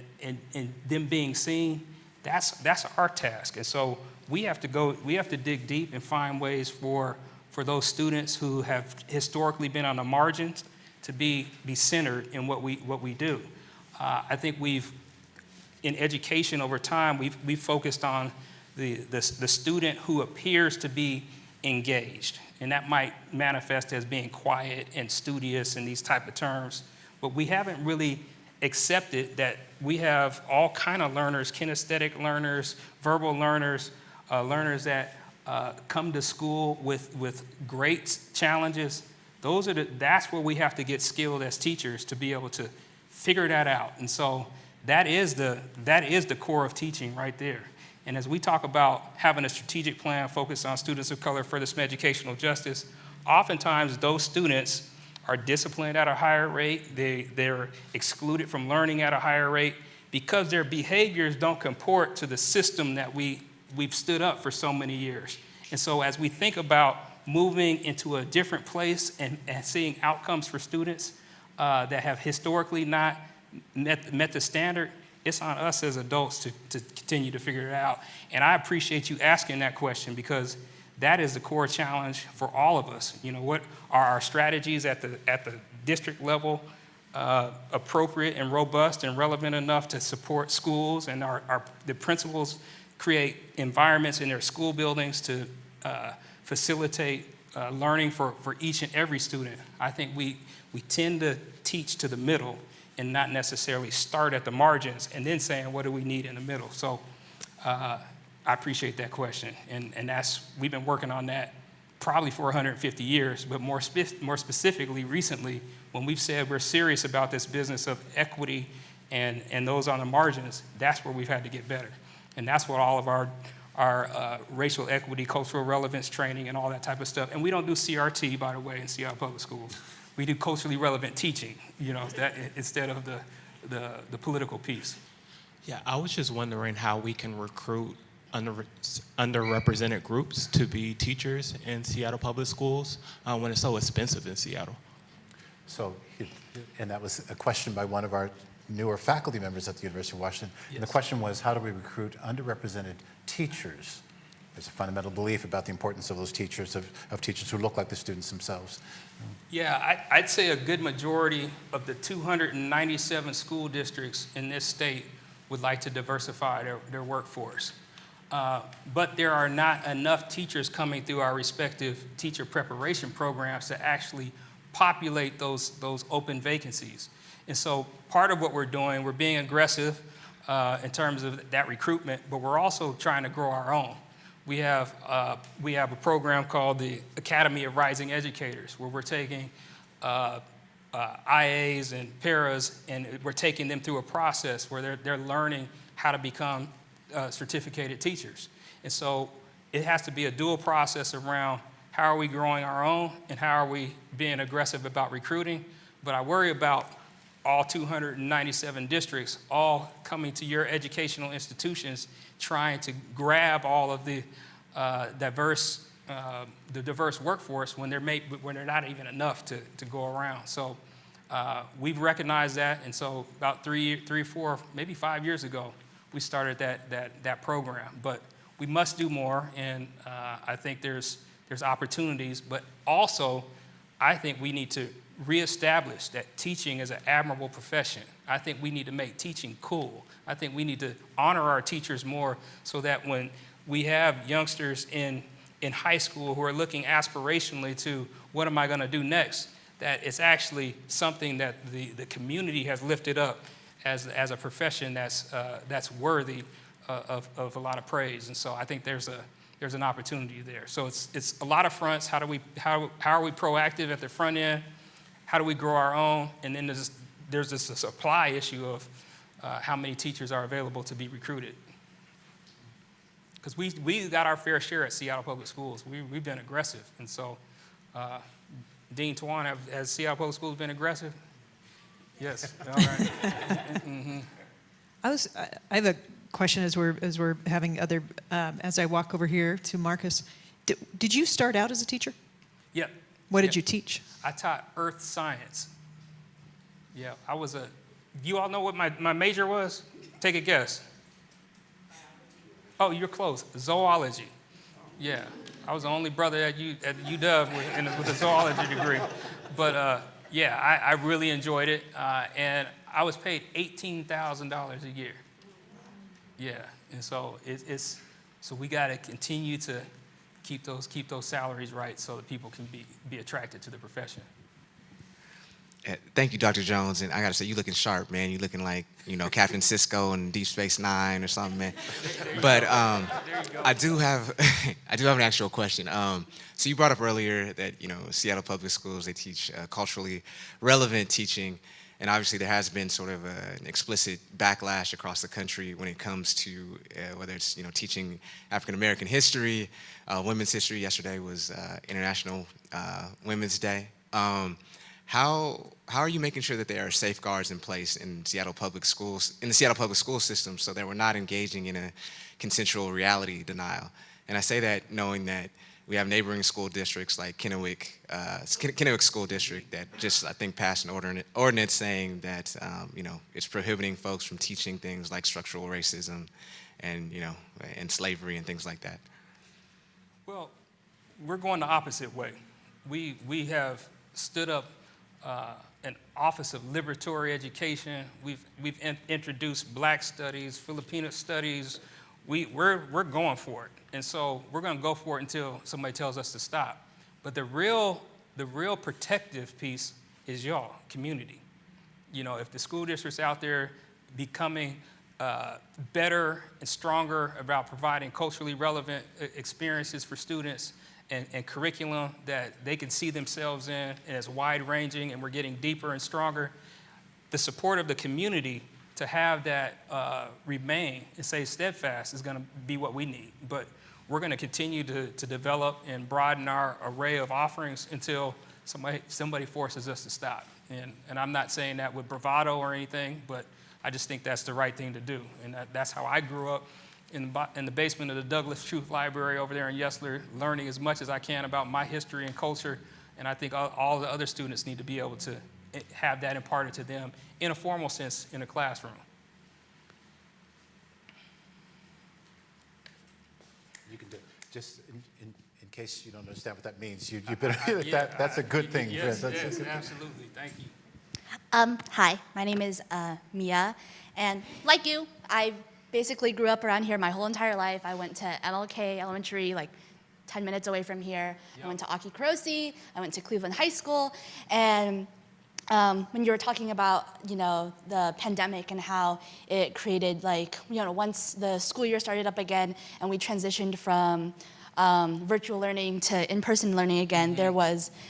Speaker 3: them being seen, that's our task. And so we have to dig deep and find ways for those students who have historically been on the margins to be centered in what we do. I think in education over time, we've focused on the student who appears to be engaged, and that might manifest as being quiet and studious and these type of terms, but we haven't really accepted that we have all kind of learners, kinesthetic learners, verbal learners, learners that come to school with great challenges. That's where we have to get skilled as teachers to be able to figure that out. And so that is the core of teaching right there. And as we talk about having a strategic plan focused on students of color for this educational justice, oftentimes those students are disciplined at a higher rate. They're excluded from learning at a higher rate because their behaviors don't comport to the system that we've stood up for so many years. And so as we think about moving into a different place and seeing outcomes for students that have historically not met the standard, it's on us as adults to continue to figure it out. And I appreciate you asking that question because that is the core challenge for all of us. You know, what are our strategies at the district level appropriate and robust and relevant enough to support schools, and the principals create environments in their school buildings to facilitate learning for each and every student. I think we tend to teach to the middle and not necessarily start at the margins and then saying, what do we need in the middle? So I appreciate that question. And we've been working on that probably for 150 years, but more specifically recently, when we've said we're serious about this business of equity and those on the margins, that's where we've had to get better. And that's what all of our racial equity, cultural relevance training, and all that type of stuff. And we don't do CRT, by the way, in Seattle Public Schools. We do culturally relevant teaching, that instead of the political piece.
Speaker 5: Yeah, I was just wondering how we can recruit underrepresented groups to be teachers in Seattle Public Schools when it's so expensive in Seattle.
Speaker 2: So, and that was a question by one of our newer faculty members at the University of Washington. Yes. And the question was, how do we recruit underrepresented teachers? There's a fundamental belief about the importance of those teachers, of teachers who look like the students themselves.
Speaker 3: Yeah, I'd say a good majority of the 297 school districts in this state would like to diversify their workforce. But there are not enough teachers coming through our respective teacher preparation programs to actually populate those open vacancies. And so part of what we're doing, we're being aggressive in terms of that recruitment, but we're also trying to grow our own. We have a program called the Academy of Rising Educators, where we're taking IAs and paras, and we're taking them through a process where they're learning how to become certificated teachers. And so it has to be a dual process around how are we growing our own and how are we being aggressive about recruiting. But I worry about all 297 districts all coming to your educational institutions trying to grab all of the diverse workforce when they're not even enough to go around. So we've recognized that, and so about 3, 4, maybe 5 years ago, we started that program. But we must do more, and I think there's opportunities, but also I think we need to reestablish that teaching is an admirable profession. I think we need to make teaching cool. I think we need to honor our teachers more so that when we have youngsters in high school who are looking aspirationally to what am I going to do next, that it's actually something that the community has lifted up as a profession that's worthy of a lot of praise. And so I think there's an opportunity there. So it's a lot of fronts. How are we proactive at the front end? How do we grow our own? And then there's this supply issue of how many teachers are available to be recruited. Because we got our fair share at Seattle Public Schools. We've been aggressive. And so, Dean Twan, has Seattle Public Schools been aggressive? Yes. All right. Mm-hmm.
Speaker 1: I have a question as we're having other, as I walk over here to Marcus. Did you start out as a teacher?
Speaker 3: Yeah.
Speaker 1: What did you teach?
Speaker 3: I taught earth science. Yeah, you all know what my major was? Take a guess. Oh, you're close. Zoology. Yeah, I was the only brother at UW with a zoology degree. But yeah, I really enjoyed it, and I was paid $18,000 a year. Yeah, and so so we got to continue to keep those salaries right so that people can be attracted to the profession.
Speaker 6: Thank you, Dr. Jones. And I got to say, you looking sharp, man. You looking like, Captain Sisko in Deep Space Nine or something, man. But I do have an actual question. So you brought up earlier that, Seattle Public Schools, they teach culturally relevant teaching. And obviously there has been sort of an explicit backlash across the country when it comes to whether it's, teaching African-American history, women's history. Yesterday was International Women's Day. How are you making sure that there are safeguards in place in Seattle Public Schools, in the Seattle Public School system, so that we're not engaging in a consensual reality denial? And I say that knowing that we have neighboring school districts like Kennewick School District that just, I think, passed an ordinance saying that, it's prohibiting folks from teaching things like structural racism and, and slavery and things like that.
Speaker 3: Well, we're going the opposite way. We have stood up an Office of Liberatory Education. We've introduced Black studies, Filipino studies. We're going for it, and so we're going to go for it until somebody tells us to stop. But the real protective piece is y'all, community. If the school district's out there becoming better and stronger about providing culturally relevant experiences for students, and curriculum that they can see themselves in, and it's wide-ranging, and we're getting deeper and stronger, the support of the community to have that remain and stay steadfast is going to be what we need. But we're going to continue to develop and broaden our array of offerings until somebody forces us to stop. And I'm not saying that with bravado or anything, but I just think that's the right thing to do. And that's how I grew up. In the basement of the Douglas Truth Library over there in Yesler, learning as much as I can about my history and culture. And I think all the other students need to be able to have that imparted to them in a formal sense in a classroom.
Speaker 2: You can do it. Just in case you don't understand what that means, you better, that's a good thing.
Speaker 3: Yes,
Speaker 2: That's
Speaker 3: yes,
Speaker 2: a good
Speaker 3: absolutely. Thank you.
Speaker 7: Hi, my name is Mia, and like you, I basically grew up around here my whole entire life. I went to MLK Elementary, like 10 minutes away from here. Yep. I went to Aki-Karosi. I went to Cleveland High School. And when you were talking about, the pandemic and how it created, once the school year started up again and we transitioned from virtual learning to in-person learning again,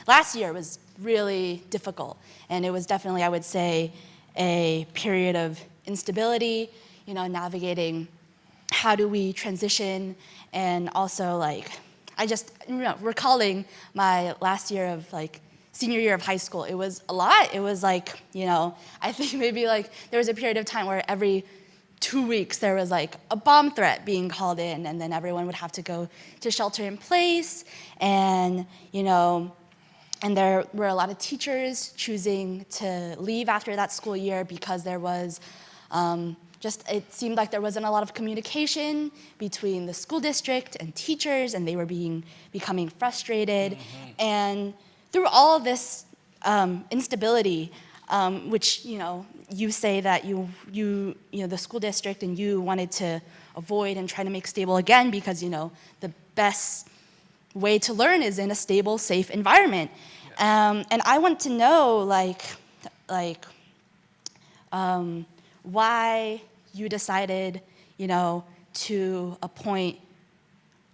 Speaker 7: last year was really difficult. And it was definitely, I would say, a period of instability, navigating how do we transition, and also recalling my last year of senior year of high school. It was a lot. It was I think maybe there was a period of time where every 2 weeks there was a bomb threat being called in, and then everyone would have to go to shelter in place, and and there were a lot of teachers choosing to leave after that school year because there was it seemed like there wasn't a lot of communication between the school district and teachers, and they were becoming frustrated. Mm-hmm. And through all of this instability, which you say that you the school district and you wanted to avoid and try to make stable again because the best way to learn is in a stable, safe environment. Yes. And I want to know why you decided, to appoint,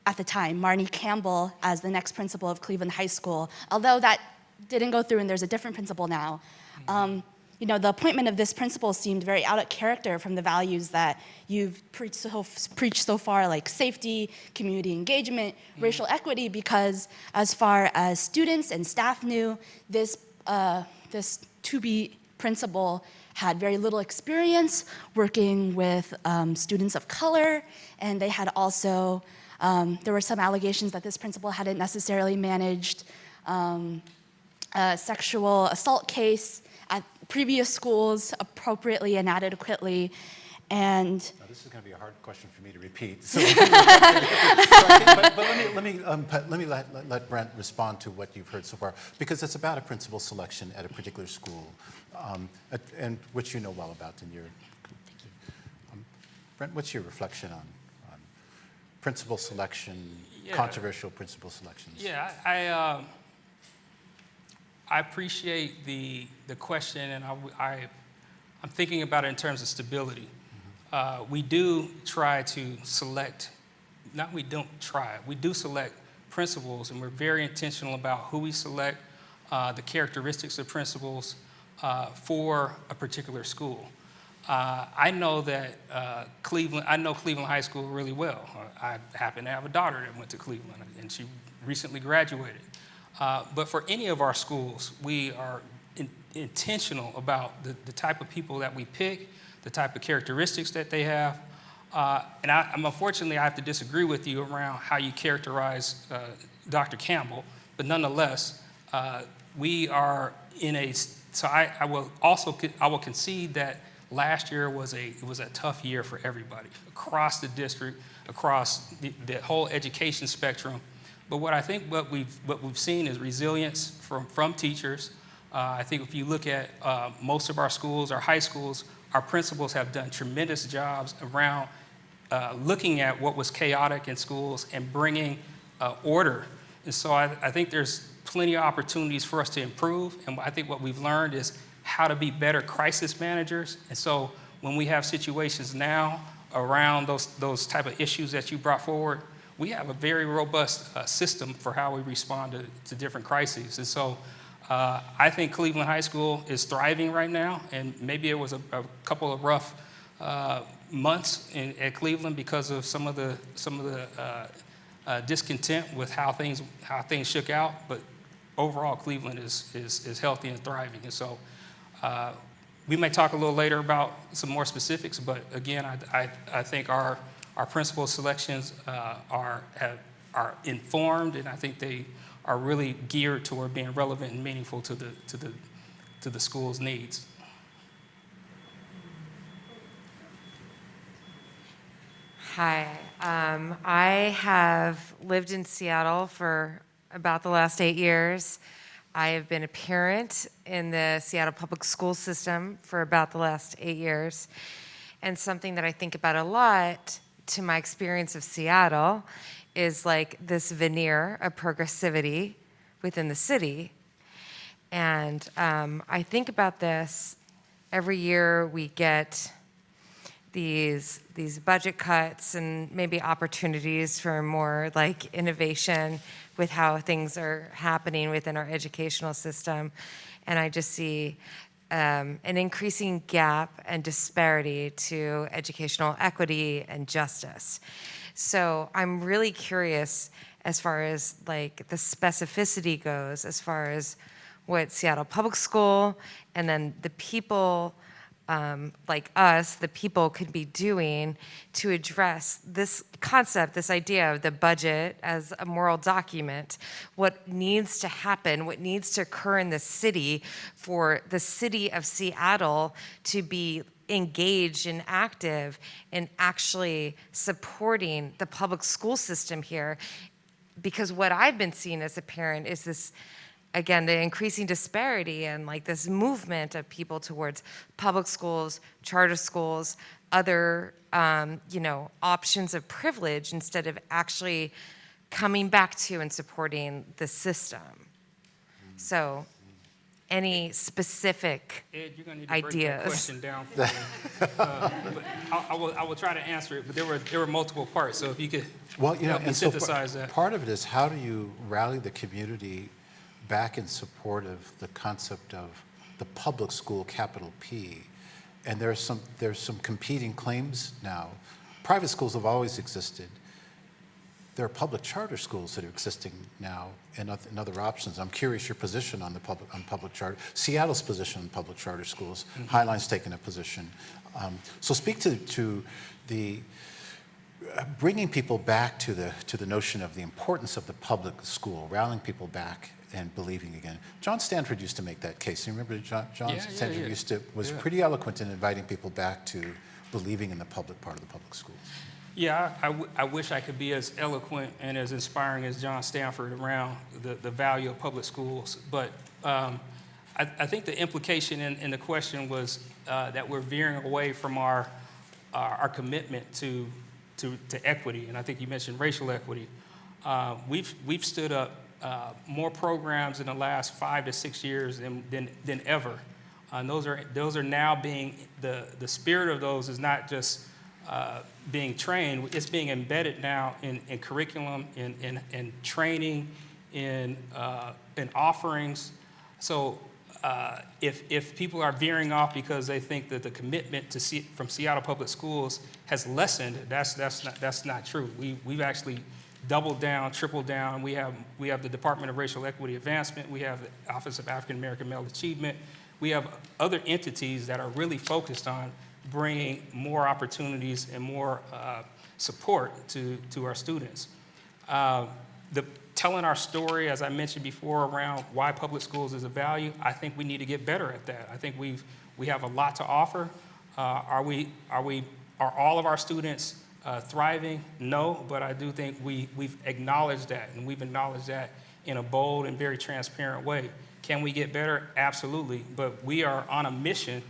Speaker 7: at the time, Marnie Campbell as the next principal of Cleveland High School. Although that didn't go through and there's a different principal now, the appointment of this principal seemed very out of character from the values that you've preached so far, like safety, community engagement, racial equity, because as far as students and staff knew, this to-be principal had very little experience working with students of color, and they had also, there were some allegations that this principal hadn't necessarily managed a sexual assault case at previous schools appropriately and adequately, and
Speaker 2: Now, this is going to be a hard question for me to repeat. So, but let me let Brent respond to what you've heard so far, because it's about a principal selection at a particular school, and which you know well about in your. Brent, what's your reflection on principal selection, controversial principal selections?
Speaker 3: Yeah, I appreciate the question, and I'm thinking about it in terms of stability. We do try to select, we do select principals, and we're very intentional about who we select, the characteristics of principals for a particular school. I know that Cleveland High School really well. I happen to have a daughter that went to Cleveland, and she recently graduated. But for any of our schools, we are intentional about the type of people that we pick, the type of characteristics that they have. And unfortunately, I have to disagree with you around how you characterize Dr. Campbell, but nonetheless, we are in a, so I will concede that last year was a tough year for everybody, across the district, across the whole education spectrum. But what I think what we've seen is resilience from teachers. I think if you look at most of our schools, our high schools, our principals have done tremendous jobs around looking at what was chaotic in schools and bringing order. And so I think there's plenty of opportunities for us to improve. And I think what we've learned is how to be better crisis managers. And so when we have situations now around those type of issues that you brought forward, we have a very robust system for how we respond to different crises. And so I think Cleveland High School is thriving right now, and maybe it was a couple of rough months at Cleveland because of some of the discontent with how things shook out. But overall, Cleveland is healthy and thriving. And so we may talk a little later about some more specifics, but again, I think our principal selections are informed, and I think they are really geared toward being relevant and meaningful to the school's needs.
Speaker 8: Hi, I have lived in Seattle for about the last 8 years. I have been a parent in the Seattle public school system for about the last 8 years. And something that I think about a lot to my experience of Seattle is like this veneer of progressivity within the city. And I think about this every year. We get these budget cuts and maybe opportunities for more like innovation with how things are happening within our educational system. And I just see an increasing gap and disparity to educational equity and justice. So I'm really curious as far as like the specificity goes, as far as what Seattle Public School and then the people like us, the people could be doing to address this concept, this idea of the budget as a moral document, what needs to happen, what needs to occur in the city for the city of Seattle to be engaged and active in actually supporting the public school system here. Because what I've been seeing as a parent is this, again, the increasing disparity and like this movement of people towards public schools, charter schools, other options of privilege instead of actually coming back to and supporting the system. So any specific
Speaker 3: Ed, you're gonna need to break that
Speaker 8: ideas.
Speaker 3: question down for me. But I will try to answer it, but there were multiple parts, so if you could
Speaker 2: Well, you know,
Speaker 3: help me
Speaker 2: and so
Speaker 3: synthesize that.
Speaker 2: part of it is how do you rally the community back in support of the concept of the public school, capital P? And there's some competing claims now. Private schools have always existed. There are public charter schools that are existing now and other options. I'm curious your position on public charter. Seattle's position on public charter schools. Highline's taken a position. So speak to the bringing people back to the notion of the importance of the public school, rallying people back and believing again. John Stanford used to make that case. You remember John Stanford was pretty eloquent in inviting people back to believing in the public part of the public schools.
Speaker 3: Yeah, I wish I could be as eloquent and as inspiring as John Stanford around the value of public schools. But I think the implication in the question was that we're veering away from our commitment to equity. And I think you mentioned racial equity. We've stood up more programs in the last 5 to 6 years than ever. And those are now being, the spirit of those is not just being trained, it's being embedded now in curriculum, in training, in offerings. So if people are veering off because they think that the commitment from Seattle Public Schools has lessened, that's not true. We've actually doubled down, tripled down. We have the Department of Racial Equity Advancement. We have the Office of African American Male Achievement. We have other entities that are really focused on bringing more opportunities and more support to our students. Telling our story, as I mentioned before, around why public schools is a value, I think we need to get better at that. I think we have a lot to offer. Are all of our students thriving? No, but I do think we've acknowledged that, and we've acknowledged that in a bold and very transparent way. Can we get better? Absolutely, but we are on a mission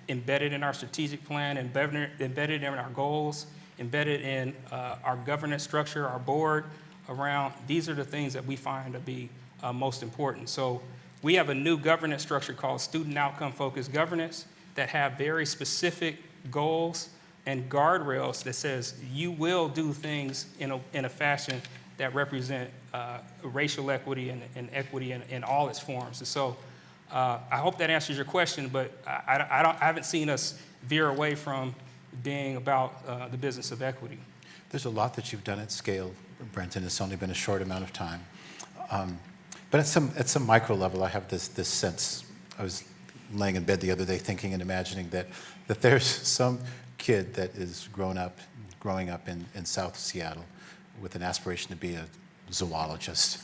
Speaker 3: embedded in our strategic plan, embedded in our goals, embedded in our governance structure, our board, around these are the things that we find to be most important. So we have a new governance structure called Student Outcome Focused Governance that have very specific goals and guardrails that says you will do things in a fashion that represent racial equity and equity in all its forms. And so I hope that answers your question, but I haven't seen us veer away from being about the business of equity.
Speaker 2: There's a lot that you've done at scale, Brent, and it's only been a short amount of time. But at some micro level, I have this sense. I was laying in bed the other day thinking and imagining that there's some kid that is growing up in South Seattle with an aspiration to be a zoologist,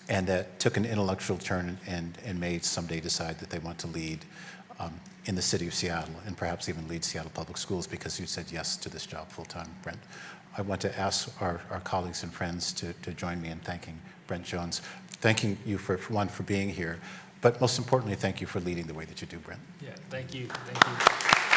Speaker 2: and that took an intellectual turn and may someday decide that they want to lead in the city of Seattle and perhaps even lead Seattle Public Schools because you said yes to this job full-time, Brent. I want to ask our colleagues and friends to join me in thanking Brent Jones, thanking you for being here, but most importantly, thank you for leading the way that you do, Brent.
Speaker 3: Yeah, thank you. Thank you.